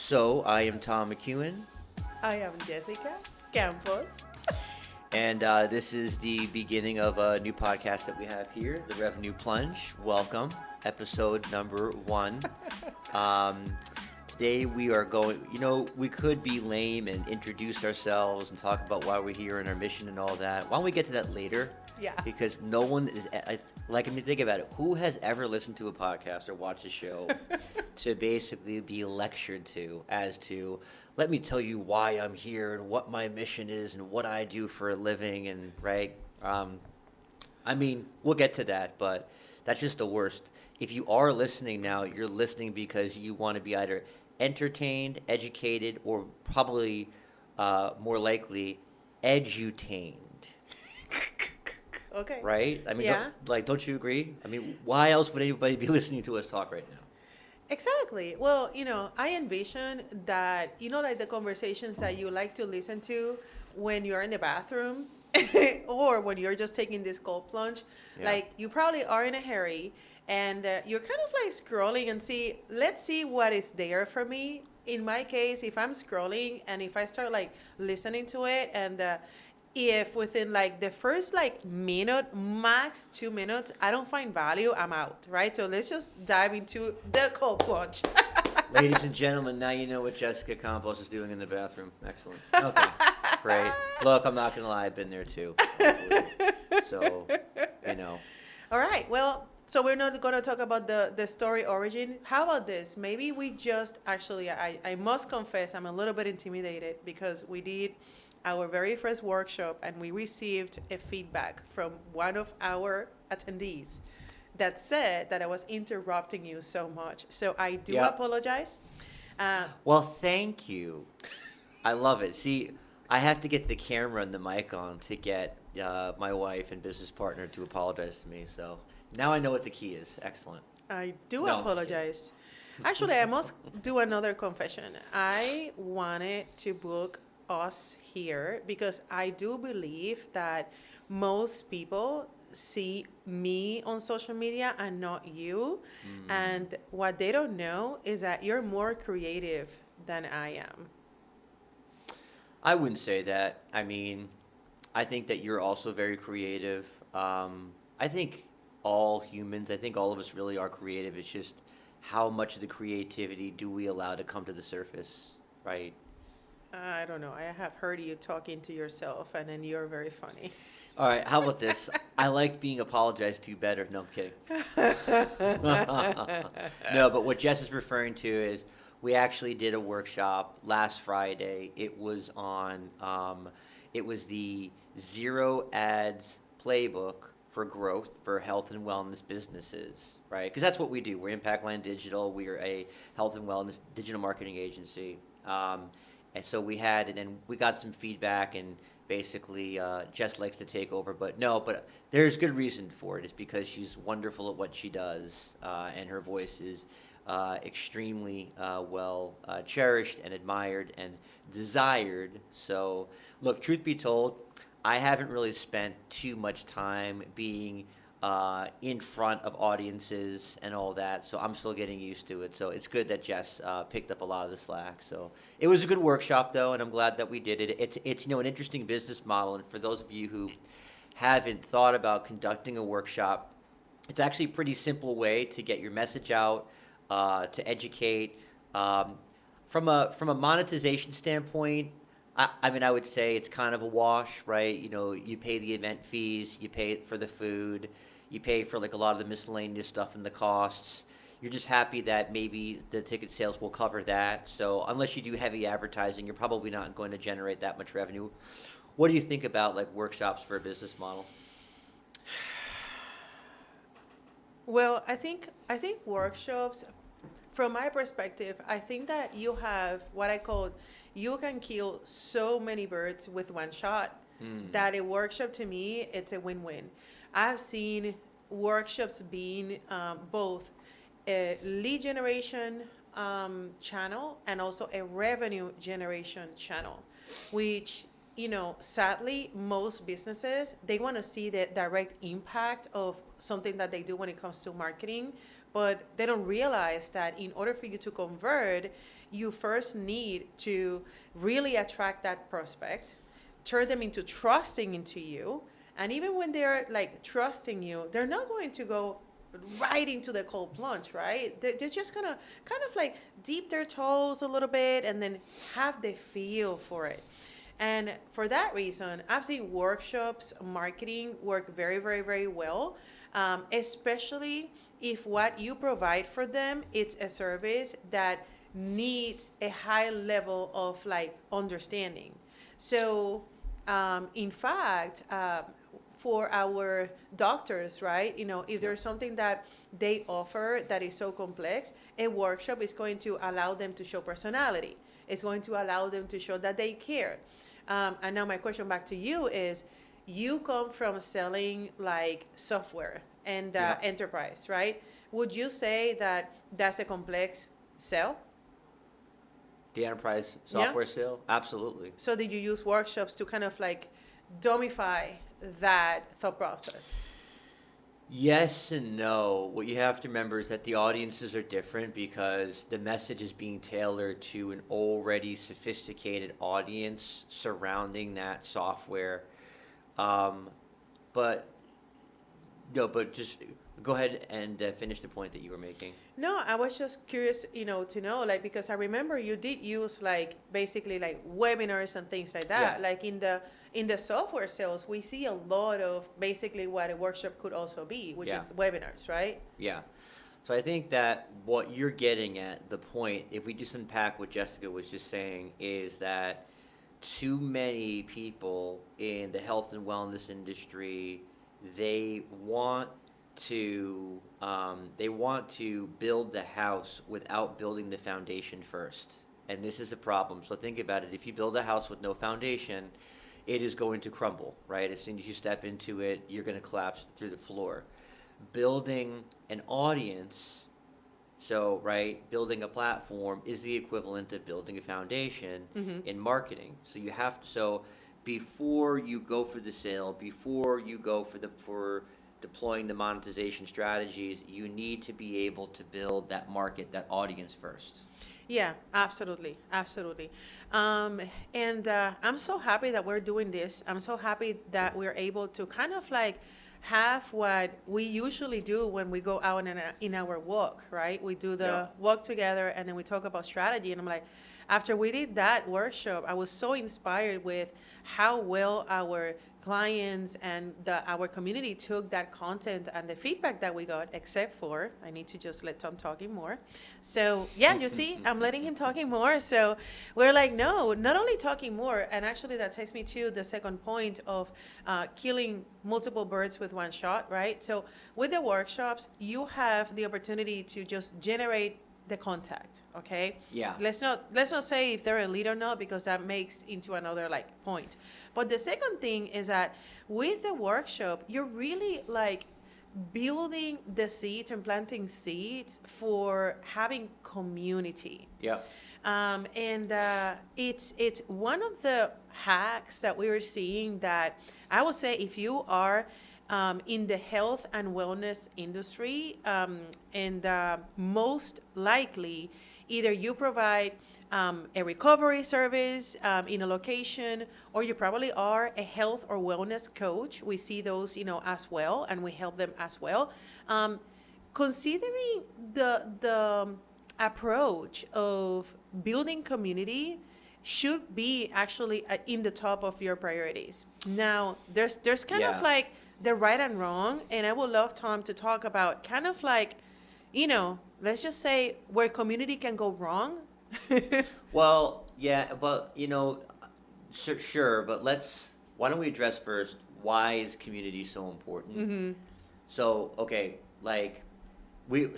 So, I am Tom McKeown, I am Jessica Campos. and this is the beginning of a new podcast that we have here, the Revenue Plunge. Welcome, episode number 1. Today we are going, we could be lame and introduce ourselves and talk about why we're here and our mission and all that. Why don't we get to that later? Yeah. Because no one is, think about it. Who has ever listened to a podcast or watched a show to basically be lectured to as to, let me tell you why I'm here and what my mission is and what I do for a living and, right? We'll get to that, but that's just the worst. If you are listening now, you're listening because you want to be either entertained, educated, or probably more likely edutained. Okay. Right? Yeah. Don't you agree? Why else would anybody be listening to us talk right now? Exactly. Well, I envision that, like the conversations that you like to listen to when you're in the bathroom or when you're just taking this cold plunge. Yeah. Like, you probably are in a hurry and you're kind of like scrolling and let's see what is there for me. In my case, if I'm scrolling and if I start like listening to it and if within like the first like minute, max 2 minutes, I don't find value, I'm out, right? So let's just dive into the cold plunge. Ladies and gentlemen, now you know what Jessica Campos is doing in the bathroom. Excellent. Okay, great. Look, I'm not going to lie, I've been there too. So, All right, well, so we're not going to talk about the story origin. How about this? Maybe we just actually, I must confess, I'm a little bit intimidated because we did our very first workshop and we received a feedback from one of our attendees that said that I was interrupting you so much. So I do apologize. Well, thank you. I love it. See, I have to get the camera and the mic on to get my wife and business partner to apologize to me. So now I know what the key is. Excellent. I do No, apologize. Actually, I must do another confession. I wanted to book us here because I do believe that most people see me on social media and not you. And what they don't know is that you're more creative than I am. I wouldn't say that. I think that you're also very creative. I think all humans, I think all of us really are creative. It's just how much of the creativity do we allow to come to the surface, right? I don't know. I have heard you talking to yourself, and then you're very funny. All right, how about this? I like being apologized to better. No, I'm kidding. No, but what Jess is referring to is we actually did a workshop last Friday. It was on, it was the Zero Ads Playbook for Growth for Health and Wellness Businesses, right? Because that's what we do. We're ImpactLine Digital. We are a health and wellness digital marketing agency. And so we had, and then we got some feedback, and basically Jess likes to take over. But there's good reason for it. It's because she's wonderful at what she does, and her voice is extremely well cherished and admired and desired. So, look, truth be told, I haven't really spent too much time being in front of audiences and all that, so I'm still getting used to it. So it's good that Jess picked up a lot of the slack. So it was a good workshop, though, and I'm glad that we did it. It's an interesting business model, and for those of you who haven't thought about conducting a workshop, it's actually a pretty simple way to get your message out, to educate. From a monetization standpoint, I would say it's kind of a wash, right? You pay the event fees, you pay for the food, you pay for like a lot of the miscellaneous stuff and the costs. You're just happy that maybe the ticket sales will cover that. So unless you do heavy advertising, you're probably not going to generate that much revenue. What do you think about like workshops for a business model? Well, I think workshops, from my perspective, I think that you have what I call, you can kill so many birds with one shot that a workshop to me, it's a win-win. I've seen workshops being both a lead generation channel and also a revenue generation channel, which, sadly, most businesses, they want to see the direct impact of something that they do when it comes to marketing, but they don't realize that in order for you to convert, you first need to really attract that prospect, turn them into trusting into you. And even when they're like trusting you, they're not going to go right into the cold plunge, right? They're just gonna kind of like dip their toes a little bit and then have the feel for it. And for that reason, I've seen workshops, marketing work very, very, very well, especially if what you provide for them, it's a service that needs a high level of like understanding. So, in fact, for our doctors, right? You know, if there's something that they offer that is so complex, a workshop is going to allow them to show personality. It's going to allow them to show that they care. And now my question back to you is, you come from selling like software and enterprise, right? Would you say that that's a complex sell? The enterprise software sale? Absolutely. So did you use workshops to kind of like domify that thought process? Yes and no. What you have to remember is that the audiences are different because the message is being tailored to an already sophisticated audience surrounding that software. But no, but just go ahead and finish the point that you were making. No, I was just curious, to know, like, because I remember you did use like basically like webinars and things like that. Yeah. Like in the software sales, we see a lot of basically what a workshop could also be, which is webinars, right? Yeah. So I think that what you're getting at, the point, if we just unpack what Jessica was just saying, is that too many people in the health and wellness industry, they want to build the house without building the foundation first. And this is a problem. So think about it. If you build a house with no foundation, it is going to crumble, right? As soon as you step into it, you're going to collapse through the floor. Building an audience, so, right, building a platform is the equivalent of building a foundation in marketing. So you have to, so before you go for the sale, before you go for deploying the monetization strategies, you need to be able to build that market, that audience first. Yeah, absolutely, absolutely. And I'm so happy that we're doing this. I'm so happy that we're able to kind of like have what we usually do when we go out in our walk, right? We do the walk together and then we talk about strategy. And I'm like, after we did that workshop, I was so inspired with how well our clients and our community took that content and the feedback that we got, except for, I need to just let Tom talking more. So yeah, you see, I'm letting him talking more. So we're like, no, not only talking more, and actually that takes me to the second point of killing multiple birds with one shot, right? So with the workshops, you have the opportunity to just generate the contact, okay? Yeah. Let's not say if they're a lead or not, because that makes into another like point. But the second thing is that with the workshop, you're really like building the seeds and planting seeds for having community. Yeah. And it's one of the hacks that we are seeing that I would say if you are in the health and wellness industry, and most likely either you provide a recovery service in a location, or you probably are a health or wellness coach. We see those, as well, and we help them as well. Considering the approach of building community should be actually in the top of your priorities. Now, there's kind of like the right and wrong, and I would love Tom to talk about kind of like, let's just say where community can go wrong. Well, yeah, but sure, but why don't we address first, why is community so important? Mm-hmm. So, okay, like we're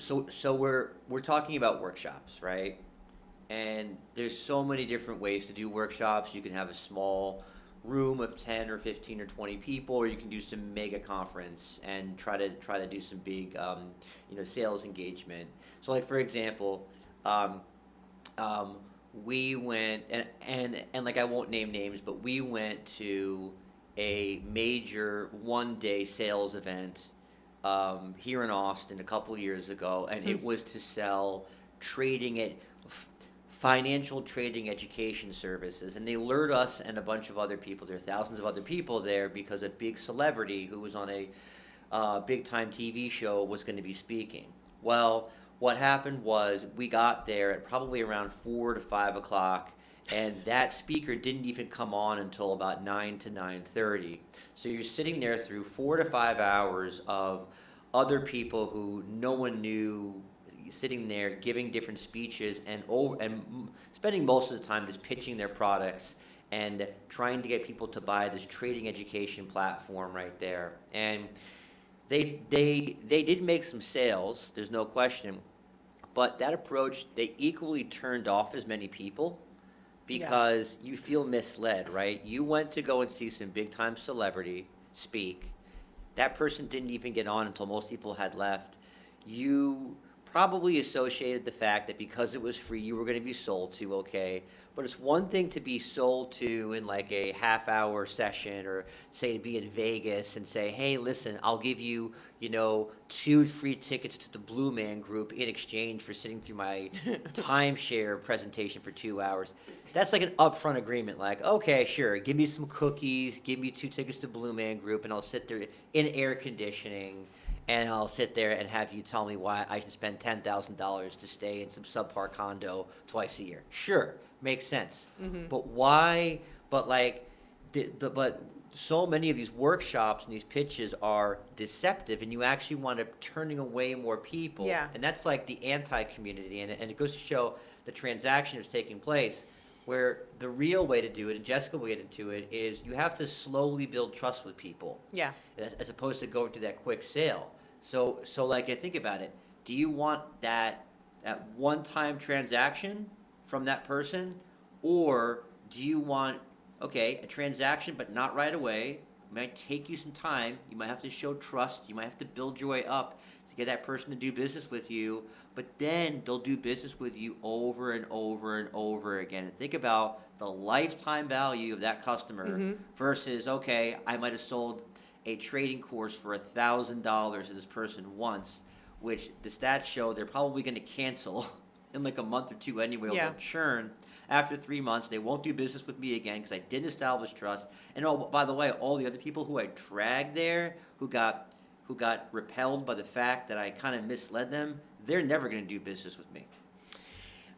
talking about workshops, right? And there's so many different ways to do workshops. You can have a small room of 10 or 15 or 20 people, or you can do some mega conference and try to do some big sales engagement. So like, for example, we went and like, I won't name names, but we went to a major one-day sales event here in Austin a couple years ago, and it was to sell trading at financial trading education services, and they lured us and a bunch of other people. There are thousands of other people there because a big celebrity who was on a big time TV show was going to be speaking. Well, what happened was we got there at probably around 4 to 5 o'clock, and that speaker didn't even come on until about 9 to 9:30. So you're sitting there through 4 to 5 hours of other people who no one knew, sitting there giving different speeches and spending most of the time just pitching their products and trying to get people to buy this trading education platform right there. And they did make some sales, there's no question, but that approach, they equally turned off as many people because you feel misled, right? You went to go and see some big time celebrity speak. That person didn't even get on until most people had left. You probably associated the fact that because it was free, you were going to be sold to, okay. But it's one thing to be sold to in like a half-hour session, or say to be in Vegas and say, hey, listen, I'll give you, 2 free tickets to the Blue Man Group in exchange for sitting through my timeshare presentation for 2 hours. That's like an upfront agreement, like, okay, sure, give me some cookies, give me 2 tickets to Blue Man Group, and I'll sit there in air conditioning, and I'll sit there and have you tell me why I should spend $10,000 to stay in some subpar condo twice a year. Sure, makes sense. Mm-hmm. But why? But like, but so many of these workshops and these pitches are deceptive, and you actually wind up turning away more people. Yeah. And that's like the anti-community, and it goes to show the transaction is taking place. Where the real way to do it, and Jessica will get into it, is you have to slowly build trust with people. Yeah. As opposed to going through that quick sale. So like, think about it. Do you want that one-time transaction from that person, or do you want, okay, a transaction but not right away? It might take you some time. You might have to show trust. You might have to build your way up to get that person to do business with you, but then they'll do business with you over and over and over again. And think about the lifetime value of that customer versus, okay, I might have sold a trading course for $1,000 to this person once, which the stats show they're probably going to cancel in like a month or two anyway, or they'll churn. After 3 months, they won't do business with me again because I didn't establish trust. And oh, by the way, all the other people who I dragged there, who got repelled by the fact that I kind of misled them, they're never going to do business with me.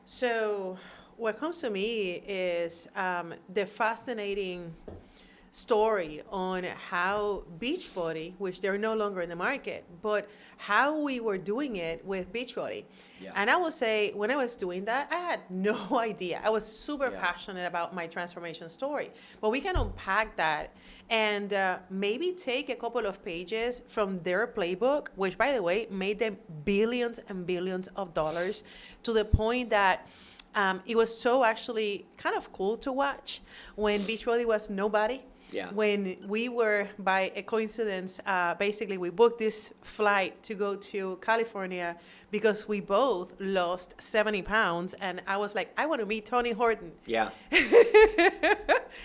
So what comes to me is the fascinating story on how Beachbody, which they're no longer in the market, but how we were doing it with Beachbody. Yeah. And I will say, when I was doing that, I had no idea. I was super passionate about my transformation story. But we can unpack that and maybe take a couple of pages from their playbook, which, by the way, made them billions and billions of dollars, to the point that it was so actually kind of cool to watch when Beachbody was nobody. Yeah. When we were, by a coincidence, basically we booked this flight to go to California because we both lost 70 pounds. And I was like, I want to meet Tony Horton. Yeah.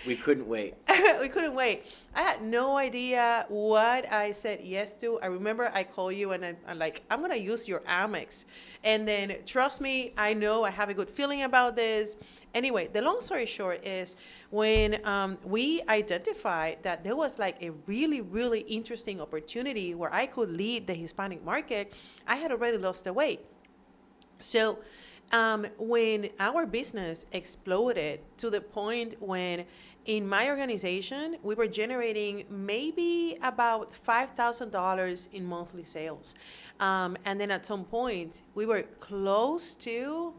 We couldn't wait. We couldn't wait. I had no idea what I said yes to. I remember I called you and I'm like, I'm going to use your Amex. And then, trust me, I know I have a good feeling about this. Anyway, the long story short is when we identified that there was like a really, really interesting opportunity where I could lead the Hispanic market, I had already lost the weight. So when our business exploded to the point when in my organization, we were generating maybe about $5,000 in monthly sales. And then at some point, we were close to,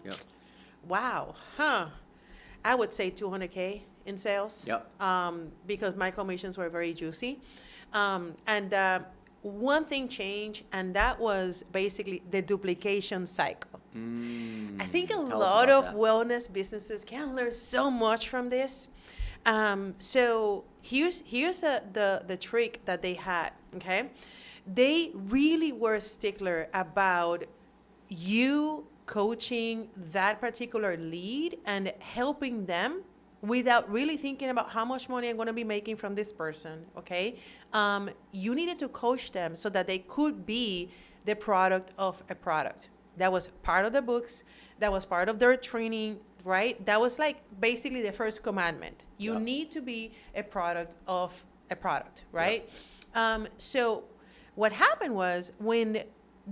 I would say 200K in sales. Because my commissions were very juicy. And one thing changed, and that was basically the duplication cycle. I think a lot of wellness businesses can learn so much from this. So here's the trick that they had, okay? They really were stickler about you coaching that particular lead and helping them without really thinking about how much money I'm going to be making from this person, okay? You needed to coach them so that they could be the product of a product. That was part of the books. That was part of their training right? That was like basically the first commandment. You Yep. need to be a product of a product, right? So what happened was when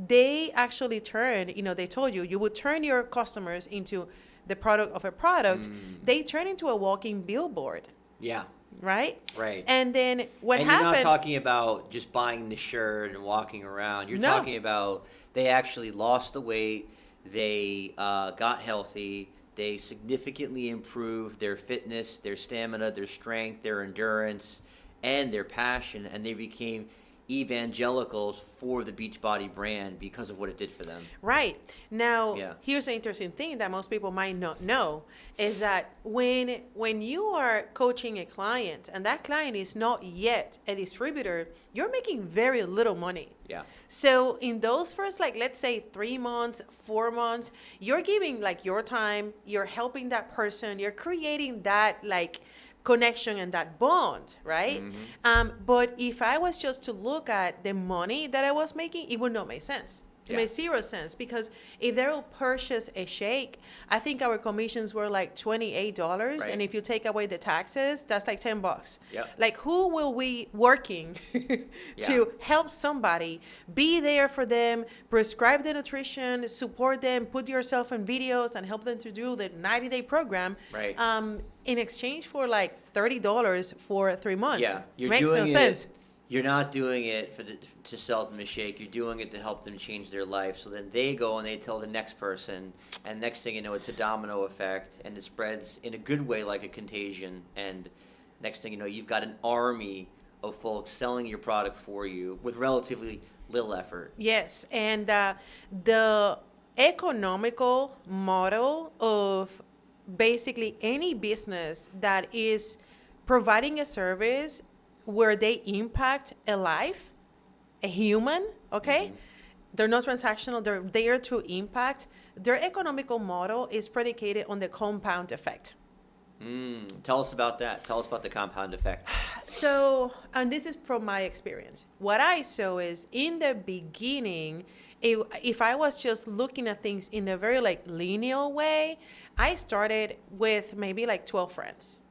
they actually turned, they told you would turn your customers into the product of a product, they turn into a walking billboard, Yeah. right? Right. And then what And you're not happened? talking about just buying the shirt and walking around. You're No. talking about they actually lost the weight, they got healthy, they significantly improved their fitness, their stamina, their strength, their endurance, and their passion, and they became evangelicals for the Beachbody brand because of what it did for them. Right. Now, Yeah. here's an interesting thing that most people might not know is that when you are coaching a client and that client is not yet a distributor, you're making very little money. Yeah. So in those first, like, let's say 3 months, 4 months, you're giving like your time, you're helping that person, you're creating that like connection and that bond, right? But if I was just to look at the money that I was making, it would not make sense. It Yeah. made zero sense because if they will purchase a shake, I think our commissions were like $28, Right. and if you take away the taxes, that's like $10. Yep. Like, who will we working to help somebody, be there for them, prescribe the nutrition, support them, put yourself in videos, and help them to do the 90-day program, Right. in exchange for like $30 for 3 months? Yeah, you're Makes doing no it. sense. You're not doing it to sell them a shake. You're doing it to help them change their life. So then they go and they tell the next person, and next thing you know, it's a domino effect, and it spreads in a good way like a contagion. And next thing you know, you've got an army of folks selling your product for you with relatively little effort. Yes, and the economical model of basically any business that is providing a service where they impact a life, a human, okay? They're not transactional, they're there to impact. Their economical model is predicated on the compound effect. Tell us about that. Tell us about the compound effect. So, and this is from my experience. What I saw is in the beginning, if I was just looking at things in a very like linear way, I started with maybe like 12 friends.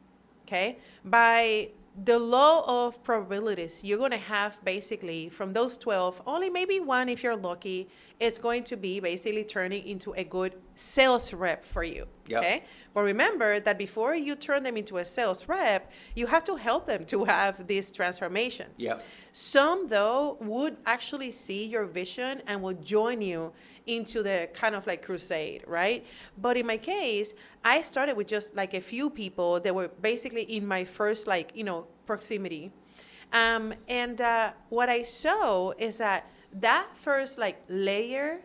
Okay. By the law of probabilities, you're going to have basically from those 12, only maybe one, if you're lucky, it's going to be basically turning into a good sales rep for you. Yep. Okay. But remember that before you turn them into a sales rep, you have to help them to have this transformation. Yep. Some, though, would actually see your vision and will join you into the kind of like crusade, right? But in my case, I started with just like a few people that were basically in my first like, proximity. And what I saw is that first like layer,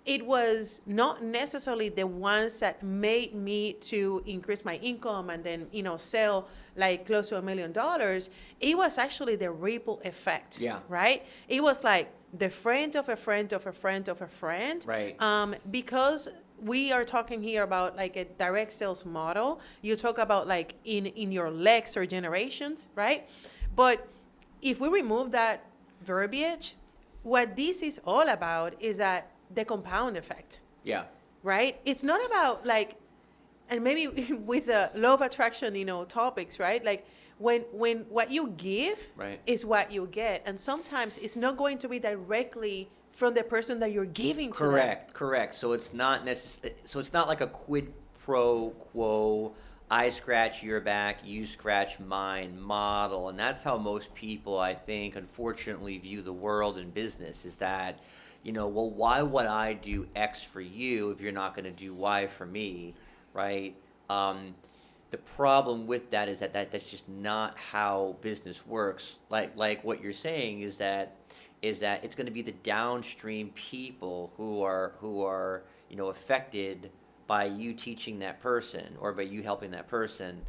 it was not necessarily the ones that made me to increase my income and then, sell like close to $1 million. It was actually the ripple effect. Yeah. Right? It was like the friend of a friend of a friend of a friend. Right. Because we are talking here about like a direct sales model. You talk about like in your legs or generations, right? But if we remove that verbiage, what this is all about is that the compound effect, Yeah. right? It's not about like, and maybe with the law of attraction, topics, right? Like when what you give Right. is what you get. And sometimes it's not going to be directly from the person that you're giving to them. Correct. So it's not So it's not like a quid pro quo. I scratch your back, you scratch mine model, and that's how most people, I think, unfortunately, view the world and business. Is that, well, why would I do X for you if you're not going to do Y for me, right? The problem with that is that's just not how business works. Like what you're saying is that it's going to be the downstream people who are affected by you teaching that person or by you helping that person.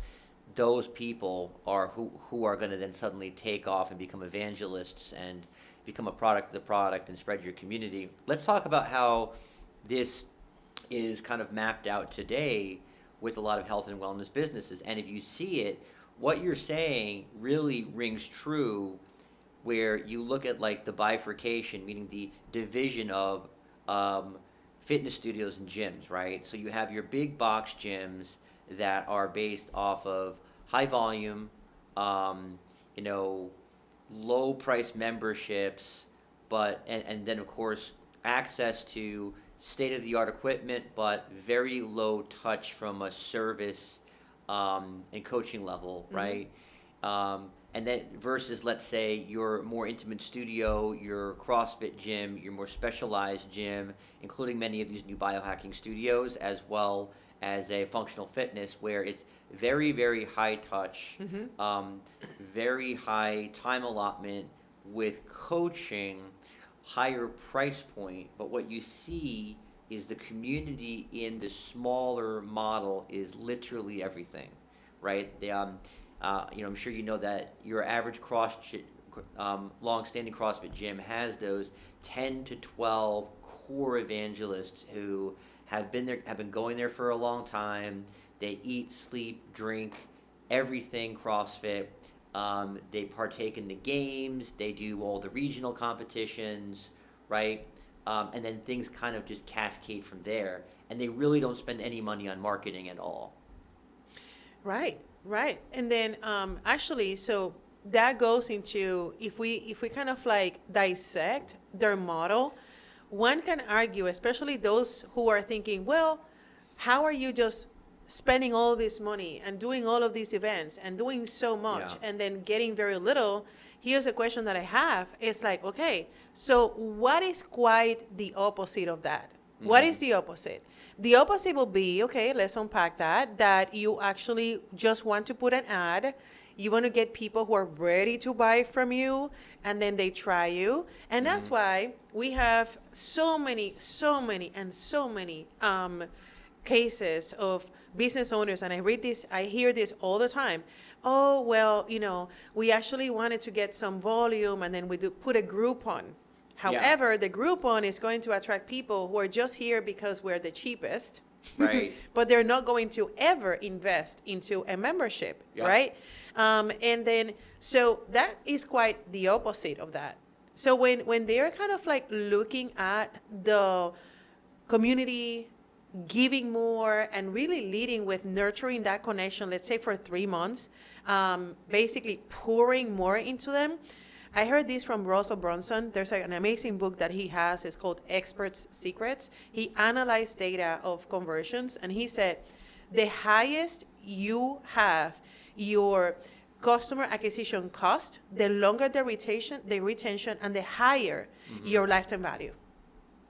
Those people are who are going to then suddenly take off and become evangelists and become a product of the product and spread your community. Let's talk about how this is kind of mapped out today with a lot of health and wellness businesses. And if you see it, what you're saying really rings true where you look at like the bifurcation, meaning the division of fitness studios and gyms, right? So you have your big box gyms that are based off of high volume, you know, low price memberships, but and then of course access to state of the art equipment, but very low touch from a service and coaching level, right? And then versus, let's say, your more intimate studio, your CrossFit gym, your more specialized gym, including many of these new biohacking studios, as well as a functional fitness where it's very, very high touch, very high time allotment with coaching, higher price point. But what you see is the community in the smaller model is literally everything, right? You know, I'm sure you know that your average long-standing CrossFit gym has those 10 to 12 core evangelists who have been going there for a long time. They eat, sleep, drink, everything CrossFit. They partake in the games. They do all the regional competitions, right? And then things kind of just cascade from there. And they really don't spend any money on marketing at all. Right. Right. And then actually, so that goes into if we kind of like dissect their model, one can argue, especially those who are thinking, well, how are you just spending all this money and doing all of these events and doing so much and then getting very little? Here's a question that I have. It's like, okay, so what is quite the opposite of that? What is the opposite? The opposite will be, okay, let's unpack that you actually just want to put an ad. You want to get people who are ready to buy from you, and then they try you. And that's why we have so many cases of business owners, and I hear this all the time. Oh, well, you know, we actually wanted to get some volume, and then we put a Groupon. However, the Groupon is going to attract people who are just here because we're the cheapest. Right. But they're not going to ever invest into a membership, right? And then, so that is quite the opposite of that. So when they're kind of like looking at the community, giving more and really leading with nurturing that connection, let's say for 3 months, basically pouring more into them. I heard this from Russell Brunson. There's an amazing book that he has. It's called Experts' Secrets. He analyzed data of conversions, and he said the highest you have your customer acquisition cost, the longer the retention, and the higher your lifetime value.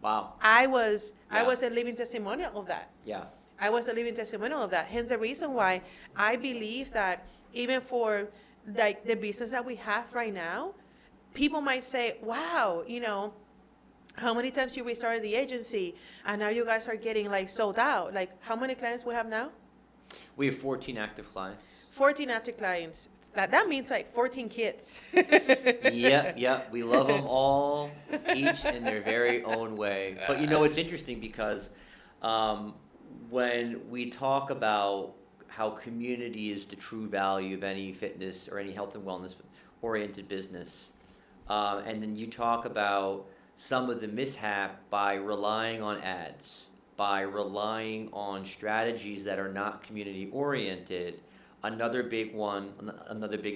Wow. I was a living testimonial of that. Yeah. I was a living testimonial of that. Hence the reason why I believe that even for like the business that we have right now, people might say, wow, you know, how many times you restarted the agency and now you guys are getting like sold out? Like how many clients we have now? We have 14 active clients. 14 active clients. That means like 14 kids. Yeah. We love them all, each in their very own way. But you know, it's interesting because when we talk about how community is the true value of any fitness or any health and wellness oriented business, and then you talk about some of the mishap by relying on ads, by relying on strategies that are not community oriented. Another big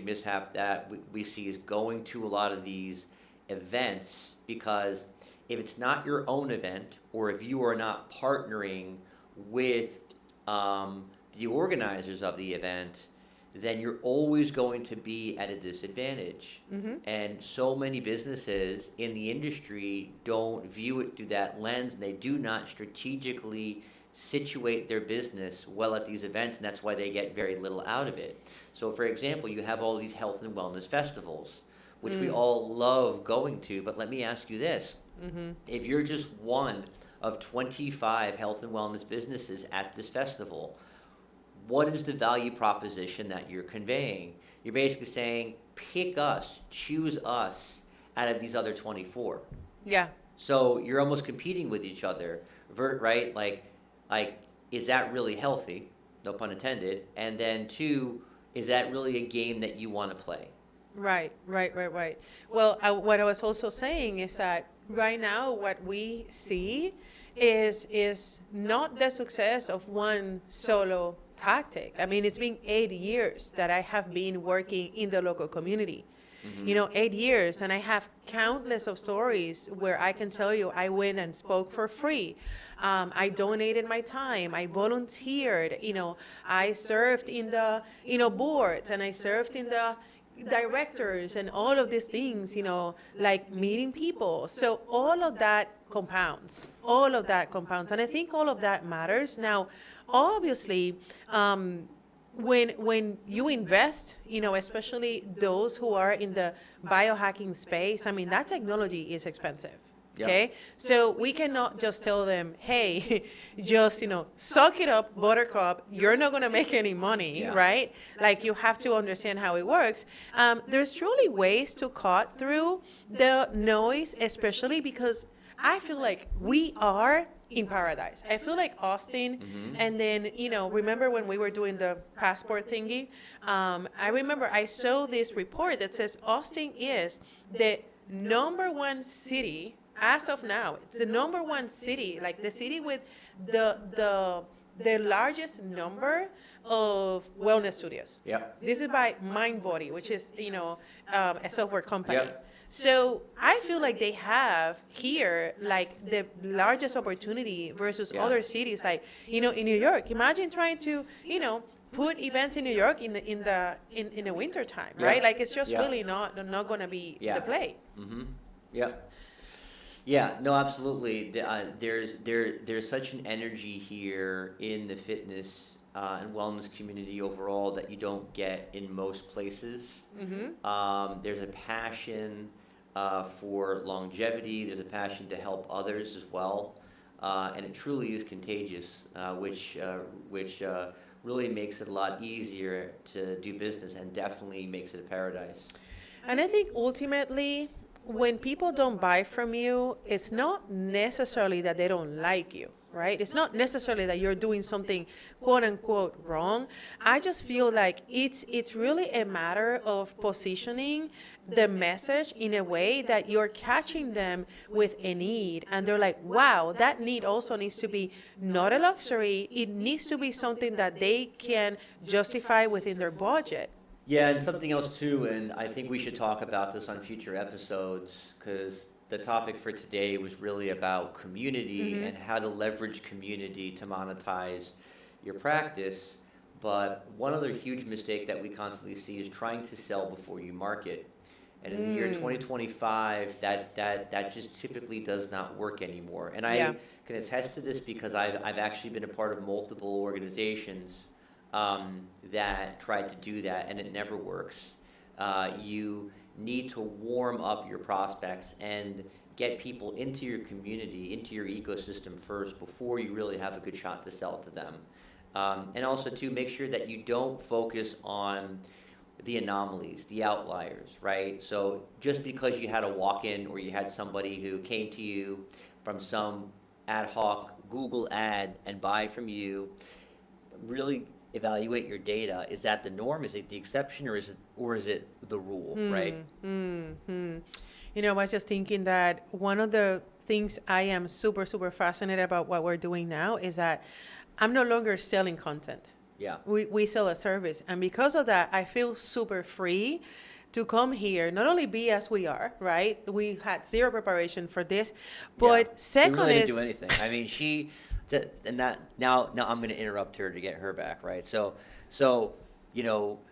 mishap that we see is going to a lot of these events, because if it's not your own event, or if you are not partnering with the organizers of the event, then you're always going to be at a disadvantage. And so many businesses in the industry don't view it through that lens, and they do not strategically situate their business well at these events, and that's why they get very little out of it. So for example, you have all these health and wellness festivals, which we all love going to, but let me ask you this. If you're just one of 25 health and wellness businesses at this festival, what is the value proposition that you're conveying? You're basically saying, pick us, choose us out of these other 24. Yeah. So you're almost competing with each other, right? Like, is that really healthy? No pun intended. And then 2, is that really a game that you want to play? Right. Well, what I was also saying is that right now what we see is not the success of one solo tactic. I mean, it's been 8 years that I have been working in the local community. 8 years, and I have countless of stories where I can tell you I went and spoke for free. I donated my time. I volunteered. I served in the boards, and I served in the directors and all of these things. Like meeting people. So all of that compounds. And I think all of that matters. Now, obviously, when you invest, especially those who are in the biohacking space, I mean, that technology is expensive. Yep. Okay, so we cannot just tell them, hey, just suck it up, buttercup. You're not gonna make any money, Yeah. right? Like, you have to understand how it works. There's truly ways to cut through the noise, especially because I feel like we are in paradise. I feel like Austin, and then, remember when we were doing the passport thingy? I remember I saw this report that says Austin is the number one city as of now. It's the number one city, like the city with the largest number of wellness studios. Yep. This is by MindBody, which is, a software company. Yep. So I feel like they have here like the largest opportunity versus Yeah. other cities, like in New York. Imagine trying to put events in New York in the winter time, right? Yeah. Like, it's just Yeah. really not going to be Yeah. the play. Yeah. Yeah, no, absolutely. There's such an energy here in the fitness and wellness community overall that you don't get in most places. There's a passion for longevity. There's a passion to help others as well, and it truly is contagious, which really makes it a lot easier to do business and definitely makes it a paradise. And I think ultimately, when people don't buy from you, it's not necessarily that they don't like you, right? It's not necessarily that you're doing something quote unquote wrong. I just feel like it's really a matter of positioning the message in a way that you're catching them with a need, and they're like, wow, that need also needs to be not a luxury. It needs to be something that they can justify within their budget. Yeah, and something else too, and I think we should talk about this on future episodes, because the topic for today was really about community and how to leverage community to monetize your practice. But one other huge mistake that we constantly see is trying to sell before you market. And in the year 2025, that just typically does not work anymore. And I can attest to this because I've actually been a part of multiple organizations that tried to do that, and it never works. You need to warm up your prospects and get people into your community, into your ecosystem first before you really have a good shot to sell to them. And also, too, make sure that you don't focus on the anomalies, the outliers, right? So just because you had a walk-in or you had somebody who came to you from some ad hoc Google ad and buy from you, really evaluate your data. Is that the norm? Is it the exception, or is it the rule, right? I was just thinking that one of the things I am super, super fascinated about what we're doing now is that I'm no longer selling content. Yeah. We sell a service. And because of that, I feel super free to come here, not only be as we are, right? We had zero preparation for this, but second we really is... didn't do anything. I mean, now I'm going to interrupt her to get her back, right? So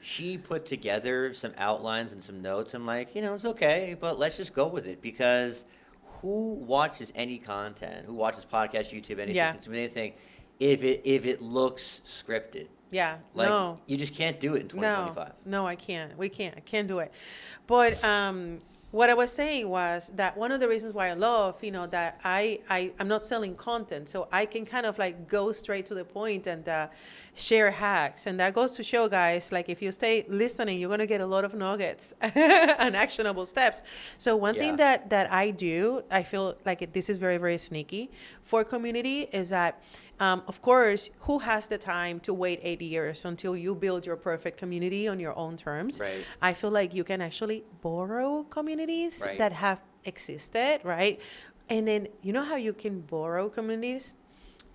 she put together some outlines and some notes. I'm like, it's okay, but let's just go with it, because who watches any content? Who watches podcasts, YouTube, anything, if it looks scripted? Yeah, Like, no. you just can't do it in 2025. No, I can't. We can't. I can't do it. But what I was saying was that one of the reasons why I love, that I'm not selling content, so I can kind of like go straight to the point and share hacks. And that goes to show, guys, like, if you stay listening, you're going to get a lot of nuggets and actionable steps. So one thing that I do, I feel like this is very, very sneaky for community, is that, of course, who has the time to wait 8 years until you build your perfect community on your own terms? Right. I feel like you can actually borrow communities that have existed, right? And then you know how you can borrow communities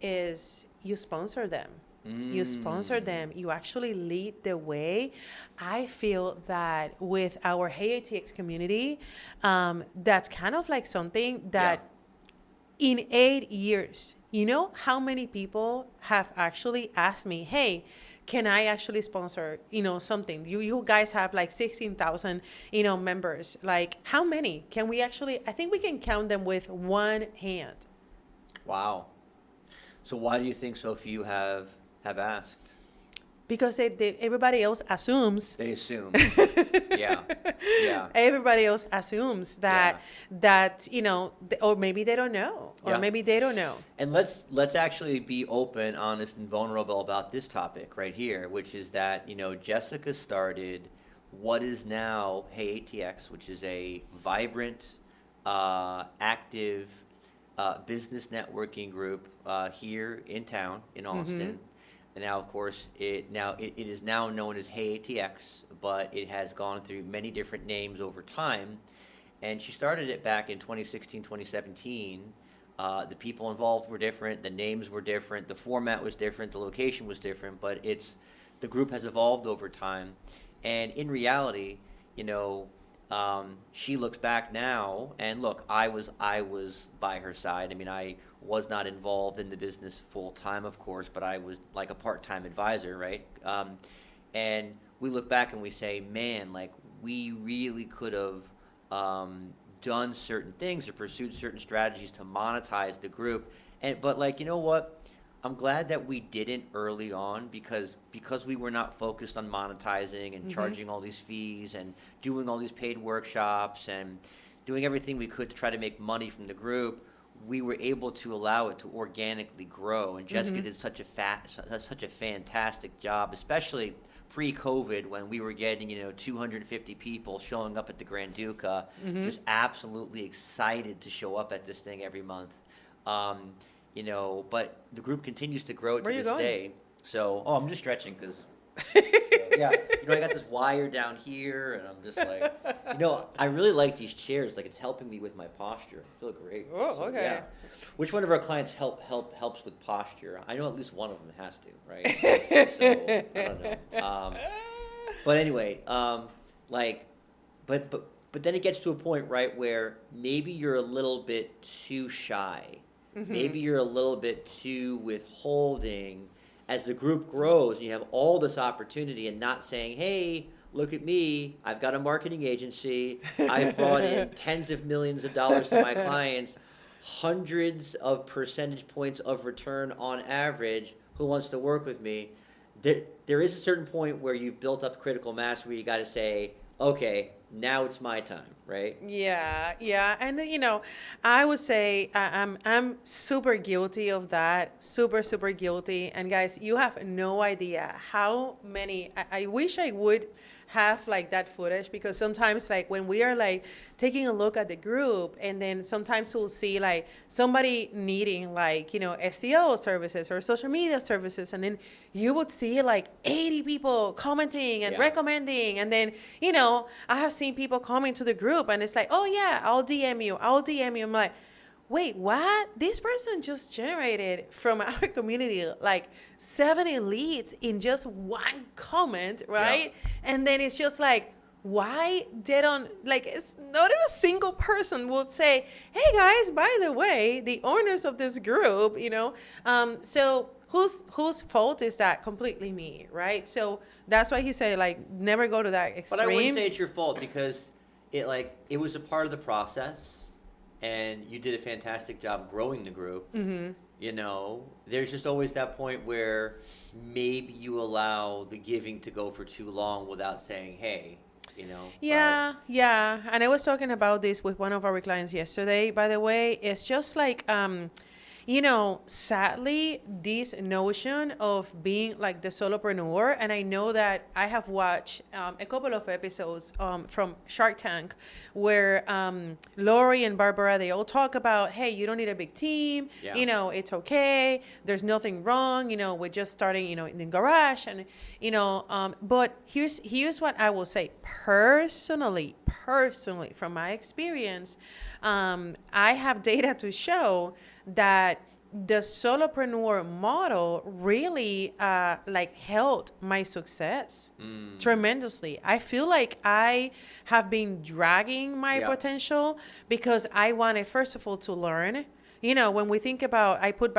is you sponsor them. You sponsor them. You actually lead the way. I feel that with our Hey ATX community, that's kind of like something that in 8 years, you know how many people have actually asked me, hey, can I actually sponsor, something? You guys have like 16,000, members. Like how many can we actually, I think we can count them with one hand. Wow. So why do you think so few have asked? Because everybody else assumes. They assume. Yeah. Everybody else assumes that or maybe they don't know, or maybe they don't know. And let's actually be open, honest, and vulnerable about this topic right here, which is that Jessica started what is now Hey ATX, which is a vibrant, active business networking group here in town in Austin. Mm-hmm. And now, of course, it is now known as Hey ATX, but it has gone through many different names over time. And she started it back in 2016, 2017. The people involved were different, the names were different, the format was different, the location was different, but the group has evolved over time. And in reality, she looks back now, and look, I was by her side. I mean, I was not involved in the business full time, of course, but I was like a part-time advisor, right? And we look back and we say, man, like we really could have done certain things or pursued certain strategies to monetize the group. But like, you know what? I'm glad that we didn't early on because we were not focused on monetizing and charging all these fees and doing all these paid workshops and doing everything we could to try to make money from the group. We were able to allow it to organically grow, and Jessica did such a fantastic job, especially pre-COVID when we were getting 250 people showing up at the Grand Duca, just absolutely excited to show up at this thing every month. But the group continues to grow to this day. So, I'm just stretching because, I got this wire down here, and I'm just like, I really like these chairs. Like, it's helping me with my posture. I feel great. Oh, so, okay. Yeah. Which one of our clients helps with posture? I know at least one of them has to, right? So, I don't know. But anyway, but then it gets to a point, right, where maybe you're a little bit too shy. Maybe you're a little bit too withholding as the group grows and you have all this opportunity and not saying, hey, look at me, I've got a marketing agency, I've brought in tens of millions of dollars to my clients, hundreds of percentage points of return on average, who wants to work with me? There is a certain point where you've built up critical mass where you got to say, okay, now it's my time, right? Yeah. And I would say I'm super guilty of that. Super guilty. And guys, you have no idea how many, I wish I would have like that footage, because sometimes like when we are like taking a look at the group, and then sometimes we'll see like somebody needing like SEO services or social media services, and then you would see like 80 people commenting and recommending, and then I have seen people coming to the group and it's like, oh yeah, I'll DM you. I'm like, wait, what? This person just generated from our community like 70 leads in just one comment, right? Yeah. And then it's just like, why they don't, like, it's not even a single person will say, hey guys, by the way, the owners of this group, so whose fault is that? Completely me, right? So that's why he said, like, never go to that extreme. But I wouldn't say it's your fault, because it was a part of the process. And you did a fantastic job growing the group. There's just always that point where maybe you allow the giving to go for too long without saying, hey, Yeah. And I was talking about this with one of our clients yesterday. By the way, it's just like, sadly, this notion of being like the solopreneur, and I know that I have watched a couple of episodes from Shark Tank where Lori and Barbara, they all talk about, hey, you don't need a big team, Yeah. it's okay, there's nothing wrong, we're just starting, in the garage, and, but here's what I will say personally, from my experience, I have data to show that the solopreneur model really helped my success tremendously. I feel like I have been dragging my potential because I wanted, first of all, to learn. When we think about, I put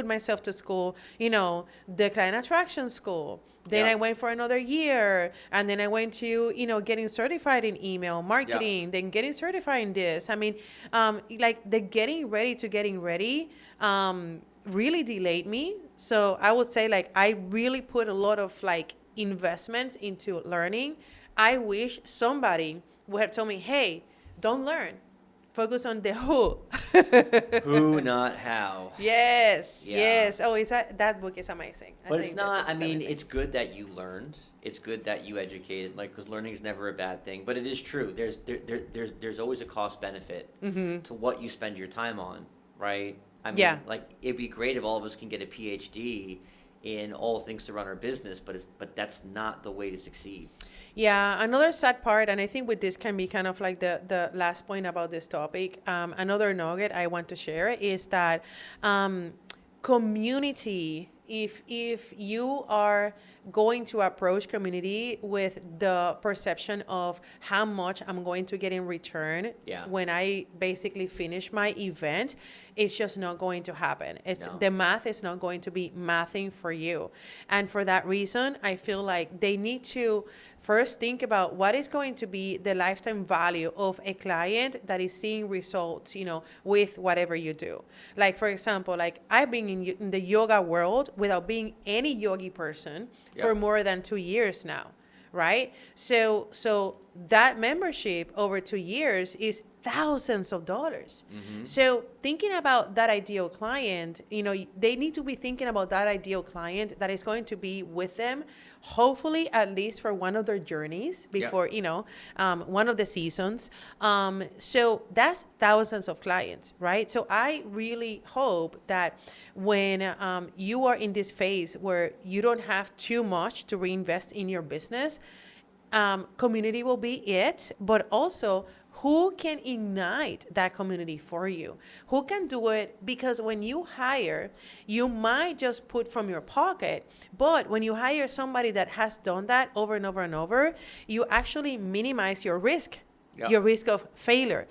myself to school, the client attraction school. Then I went for another year, and then I went to, getting certified in email marketing, then getting certified in this. I mean, the getting ready to getting ready really delayed me. So I would say, I really put a lot of, investments into learning. I wish somebody would have told me, hey, don't learn. Focus on the who. Who, not how. Yes. Oh, that book is amazing. But it's not, it's good that you learned. It's good that you educated, because learning is never a bad thing. But it is true. There's always a cost benefit to what you spend your time on, right? It'd be great if all of us can get a PhD in all things to run our business, but that's not the way to succeed. Yeah, another sad part, and I think with this can be kind of like the last point about this topic, another nugget I want to share is that community, if you are going to approach community with the perception of how much I'm going to get in return when I basically finish my event, it's just not going to happen. The math is not going to be mathing for you. And for that reason, I feel like they need to first think about what is going to be the lifetime value of a client that is seeing results, with whatever you do. For example, I've been in the yoga world without being any yogi person for more than 2 years now, right? So that membership over 2 years is thousands of dollars. So thinking about that ideal client, they need to be thinking about that ideal client that is going to be with them, hopefully at least for one of their journeys before, one of the seasons. So that's thousands of clients, right? So I really hope that when you are in this phase where you don't have too much to reinvest in your business, community will be it, but also who can ignite that community for you? Who can do it? Because when you hire, you might just put from your pocket, but when you hire somebody that has done that over and over and over, you actually minimize your risk. Your risk of failure.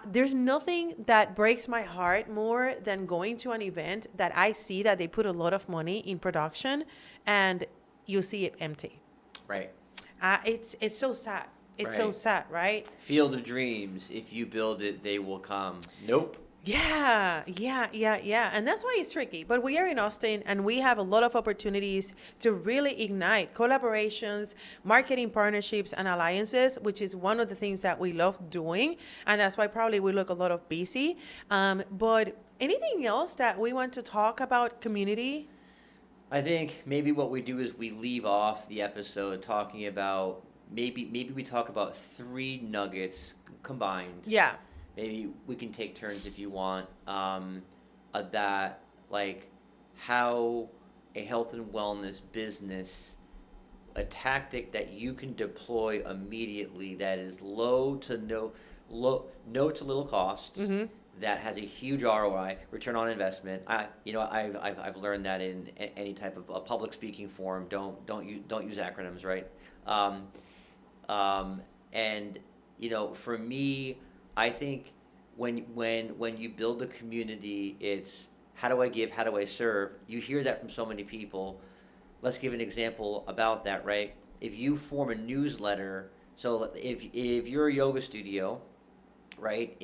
There's nothing that breaks my heart more than going to an event that I see that they put a lot of money in production and you see it empty. Right. It's so sad. It's so sad, right? Field of dreams. If you build it, they will come. Nope. Yeah. And that's why it's tricky. But we are in Austin and we have a lot of opportunities to really ignite collaborations, marketing partnerships, and alliances, which is one of the things that we love doing. And that's why probably we look a lot of busy. But anything else that we want to talk about community? I think maybe what we do is we leave off the episode talking about, maybe we talk about 3 nuggets combined. Yeah. Maybe we can take turns if you want, that, how a health and wellness business, a tactic that you can deploy immediately that is low to little cost, that has a huge ROI, return on investment. I've learned that in any type of a public speaking forum. Don't use acronyms, right? And for me, I think when you build a community, it's how do I give, how do I serve? You hear that from so many people. Let's give an example about that, right? If you form a newsletter, so if you're a yoga studio, right,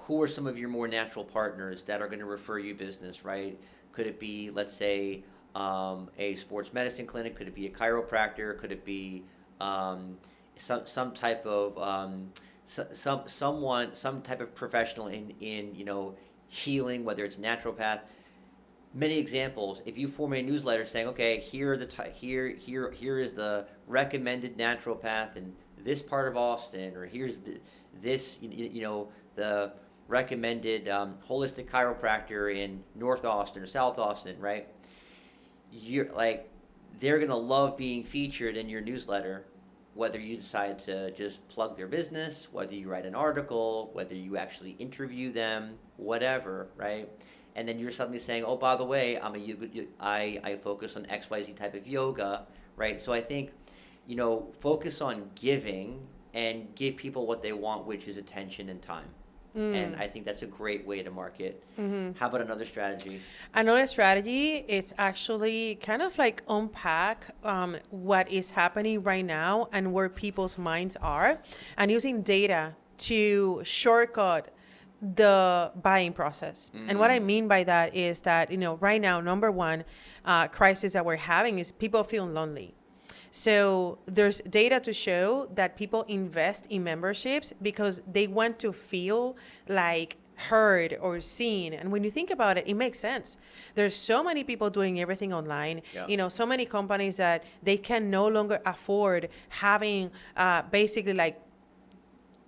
who are some of your more natural partners that are going to refer you business, right? Could it be, let's say, a sports medicine clinic? Could it be a chiropractor? Could it be some type of some type of professional in healing, whether it's naturopath. Many examples. If you form a newsletter saying, okay, here is the recommended naturopath in this part of Austin, or here's the recommended holistic chiropractor in North Austin or South Austin, right? You're like, they're gonna love being featured in your newsletter, whether you decide to just plug their business, whether you write an article, whether you actually interview them, whatever, right? And then you're suddenly saying, oh, by the way, I focus on XYZ type of yoga, right? So I think, focus on giving and give people what they want, which is attention and time. And I think that's a great way to market. How about another strategy? Another strategy is actually kind of like unpack what is happening right now and where people's minds are, and using data to shortcut the buying process. And what I mean by that is that, right now, number one crisis that we're having is people feeling lonely. So there's data to show that people invest in memberships because they want to feel like heard or seen. And when you think about it, it makes sense. There's so many people doing everything online. Yeah. So many companies that they can no longer afford having basically like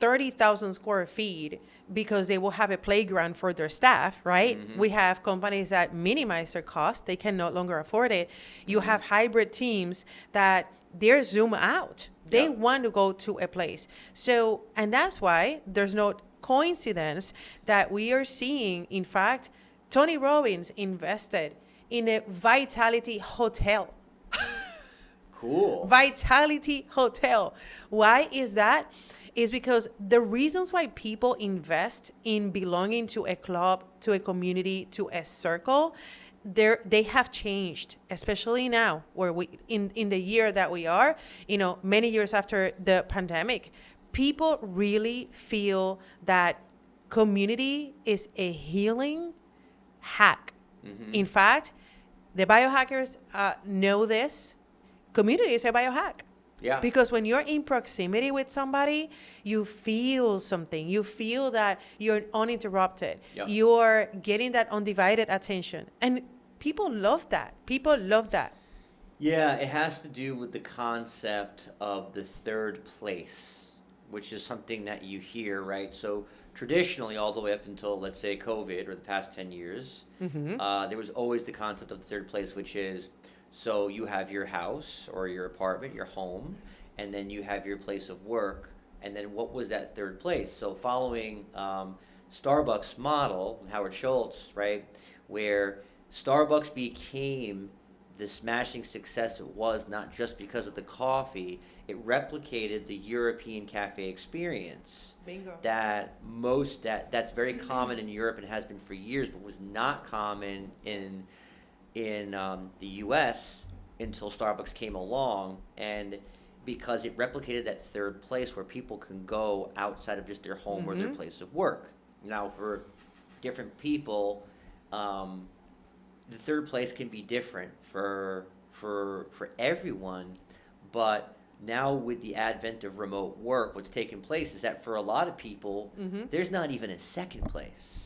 30,000 square feet because they will have a playground for their staff, right? We have companies that minimize their cost. They can no longer afford it. You have hybrid teams that they're zoom out. They want to go to a place. So, and that's why there's no coincidence that we are seeing, in fact, Tony Robbins invested in a Vitality Hotel. Cool. Vitality Hotel. Why is that? Is because the reasons why people invest in belonging to a club, to a community, to a circle, they have changed, especially now where we in the year that we are, many years after the pandemic, people really feel that community is a healing hack. In fact, the biohackers know this. Community is a biohack. Yeah. Because when you're in proximity with somebody, you feel something. You feel that you're uninterrupted. Yeah. You're getting that undivided attention. And people love that. People love that. Yeah, it has to do with the concept of the third place, which is something that you hear, right? So traditionally, all the way up until, let's say, COVID or the past 10 years, there was always the concept of the third place, which is, so you have your house or your apartment, your home, and then you have your place of work. And then what was that third place? So following Starbucks model, Howard Schultz, right, where Starbucks became the smashing success it was, not just because of the coffee, it replicated the European cafe experience. Bingo. That's very common in Europe and has been for years, but was not common in the U.S. until Starbucks came along, and because it replicated that third place where people can go outside of just their home or their place of work. Now, for different people, the third place can be different for everyone, but now with the advent of remote work, what's taken place is that for a lot of people, there's not even a second place.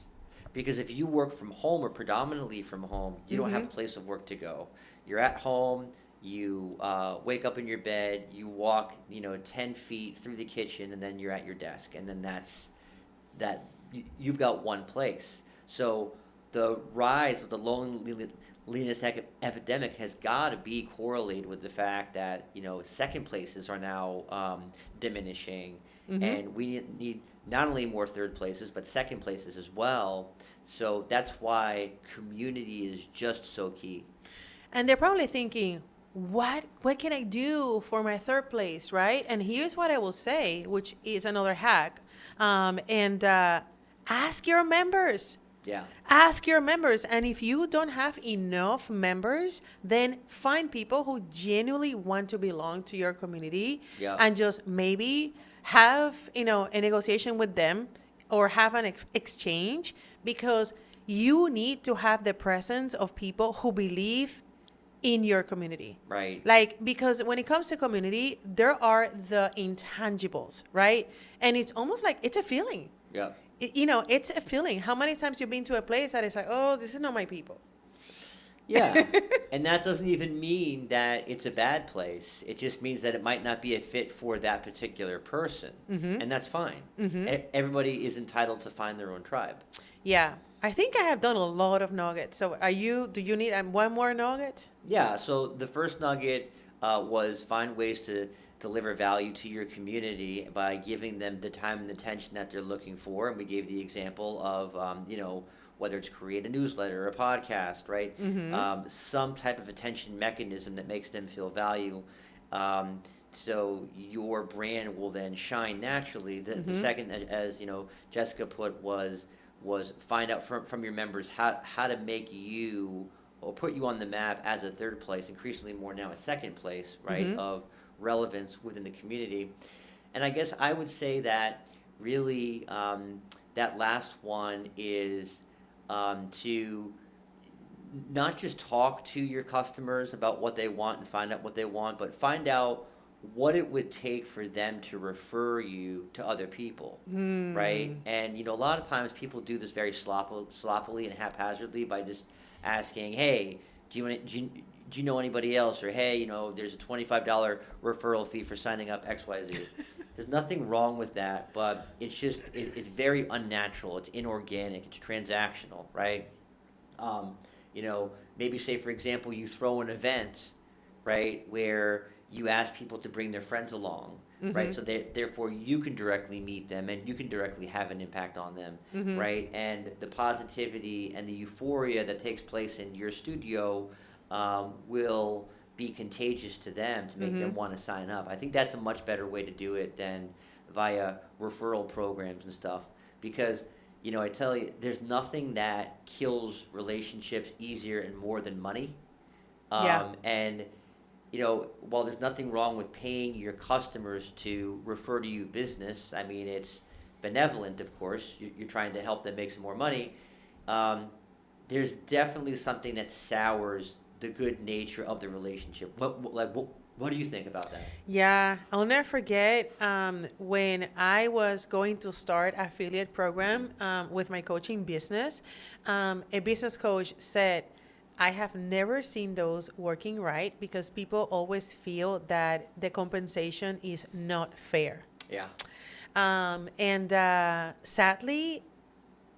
Because if you work from home or predominantly from home, you don't have a place of work to go. You're at home, you wake up in your bed, you walk 10 feet through the kitchen, and then you're at your desk. And then you've got one place. So the rise of the loneliness epidemic has got to be correlated with the fact that, second places are now diminishing. And we need not only more third places, but second places as well. So that's why community is just so key. And they're probably thinking, what can I do for my third place, right? And here's what I will say, which is another hack. Ask your members. Yeah. Ask your members. And if you don't have enough members, then find people who genuinely want to belong to your community. Yeah. And just maybe have, a negotiation with them or have an exchange, because you need to have the presence of people who believe in your community. Right. Because when it comes to community, there are the intangibles, right? And it's almost like it's a feeling. Yeah. it's a feeling. How many times you've been to a place that it's like, oh, this is not my people. Yeah. And that doesn't even mean that it's a bad place. It just means that it might not be a fit for that particular person. Mm-hmm. And that's fine. Mm-hmm. Everybody is entitled to find their own tribe. Yeah. I think I have done a lot of nuggets. So do you need one more nugget? Yeah, so the first nugget was find ways to deliver value to your community by giving them the time and attention that they're looking for. And we gave the example of, whether it's create a newsletter or a podcast, right? Mm-hmm. Some type of attention mechanism that makes them feel value. So your brand will then shine naturally. The Mm-hmm. second, as Jessica put, was find out from your members how to make you or put you on the map as a third place, increasingly more now a second place, right, Mm-hmm. of relevance within the community. And I guess I would say that really that last one is to not just talk to your customers about what they want and find out what they want, but find out what it would take for them to refer you to other people, right? And a lot of times people do this very sloppily and haphazardly by just asking, "Hey, do you know anybody else?" Or, "Hey, there's a $25 referral fee for signing up XYZ." There's nothing wrong with that, but it's very unnatural. It's inorganic. It's transactional, right? Maybe say, for example, you throw an event, right, where you ask people to bring their friends along, right? So therefore you can directly meet them and you can directly have an impact on them, Mm-hmm. right? And the positivity and the euphoria that takes place in your studio will be contagious to them to make them want to sign up. I think that's a much better way to do it than via referral programs and stuff, because I tell you, there's nothing that kills relationships easier and more than money. Yeah. And while there's nothing wrong with paying your customers to refer to you business, I mean, it's benevolent, of course. You're trying to help them make some more money. There's definitely something that sours the good nature of the relationship. What do you think about that? Yeah, I'll never forget when I was going to start affiliate program with my coaching business. A business coach said, I have never seen those working right because people always feel that the compensation is not fair. Yeah. And sadly,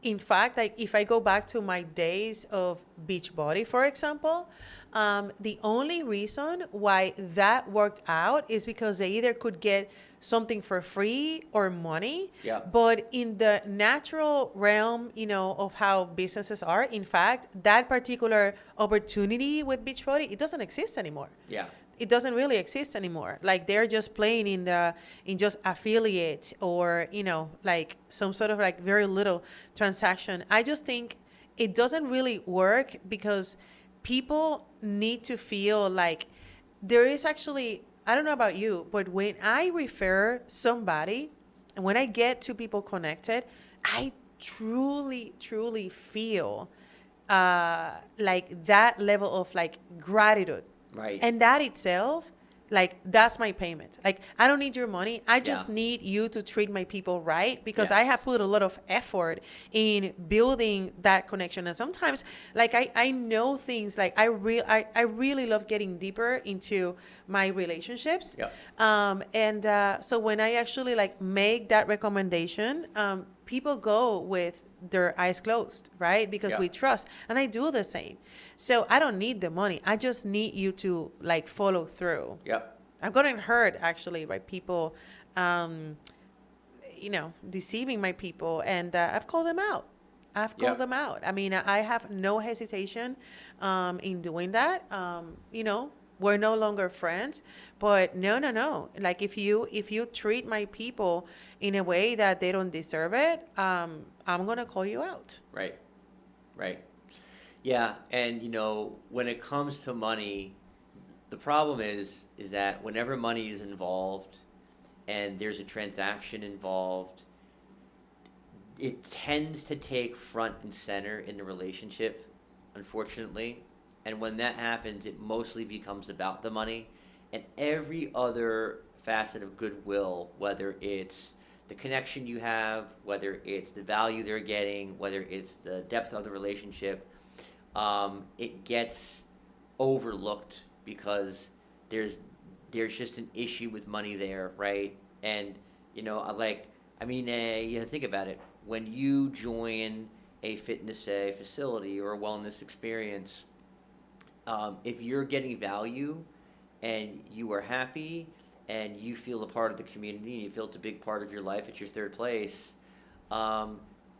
in fact, if I go back to my days of Beachbody, for example, the only reason why that worked out is because they either could get something for free or money. Yeah. But in the natural realm, of how businesses are, in fact, that particular opportunity with Beachbody, it doesn't exist anymore. Yeah. It doesn't really exist anymore. Like they're just playing in just affiliate or, like some sort of like very little transaction. I just think it doesn't really work because people need to feel like there is actually, I don't know about you, but when I refer somebody and when I get two people connected, I truly, truly feel like that level of like gratitude. Right. And that itself, like, that's my payment. Like, I don't need your money. I just Yeah. need you to treat my people right because Yes. I have put a lot of effort in building that connection. And sometimes, like, I know things, like, I really love getting deeper into my relationships. Yeah. So when I actually, like, make that recommendation, people go with their eyes closed, right? Because Yeah. we trust. And I do the same. So I don't need the money. I just need you to like follow through. Yep. I've gotten hurt actually by people, deceiving my people. And I've called them out. Yeah. them out. I mean, I have no hesitation in doing that. We're no longer friends, but no. Like if you treat my people in a way that they don't deserve it, I'm gonna call you out. Right. Right. Yeah, and when it comes to money, the problem is that whenever money is involved and there's a transaction involved, it tends to take front and center in the relationship, unfortunately. And when that happens, it mostly becomes about the money, and every other facet of goodwill, whether it's the connection you have, whether it's the value they're getting, whether it's the depth of the relationship, it gets overlooked because there's just an issue with money there, right? And think about it. When you join a fitness facility or a wellness experience, if you're getting value and you are happy and you feel a part of the community and you feel it's a big part of your life, it's your third place,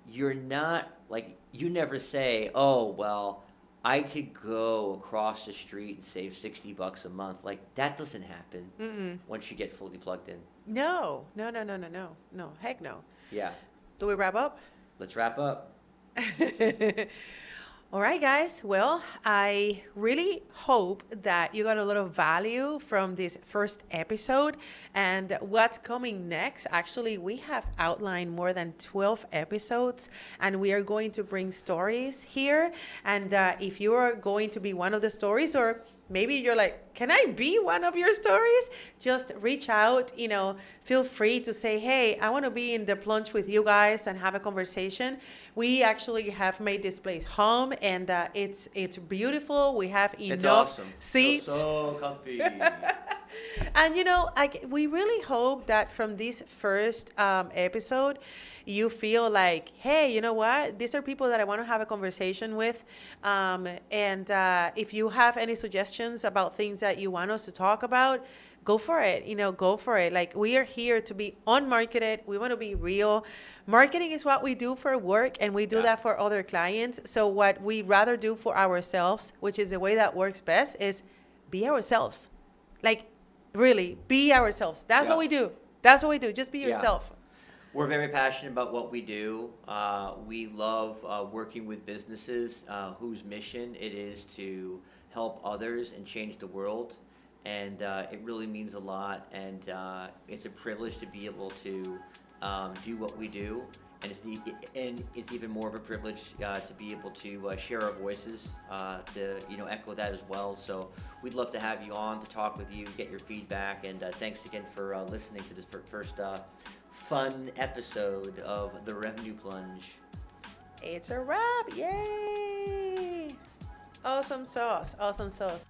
you're not, like, you never say, oh, well, I could go across the street and save $60 a month. Like, that doesn't happen once you get fully plugged in. No, heck no. Yeah. Do we wrap up? Let's wrap up. All right, guys. Well, I really hope that you got a lot of value from this first episode and what's coming next. Actually, we have outlined more than 12 episodes and we are going to bring stories here. And if you are going to be one of the stories, or maybe you're like, can I be one of your stories? Just reach out, feel free to say, hey, I want to be in the plunge with you guys and have a conversation. We actually have made this place home and it's beautiful. We have enough seats. So comfy. And we really hope that from this first episode, you feel like, hey, you know what? These are people that I want to have a conversation with. And if you have any suggestions about things that you want us to talk about, go for it. Go for it. Like, we are here to be unmarketed. We want to be real. Marketing is what we do for work, and we do that for other clients. So what we rather do for ourselves, which is the way that works best, is be ourselves. Like, really, be ourselves. That's what we do. That's what we do. Just be yourself. We're very passionate about what we do. We love working with businesses whose mission it is to help others and change the world. And it really means a lot. And it's a privilege to be able to do what we do. And it's even more of a privilege to be able to share our voices, to echo that as well. So we'd love to have you on to talk with you, get your feedback, and thanks again for listening to this first fun episode of the Revenue Plunge. It's a wrap! Yay! Awesome sauce! Awesome sauce!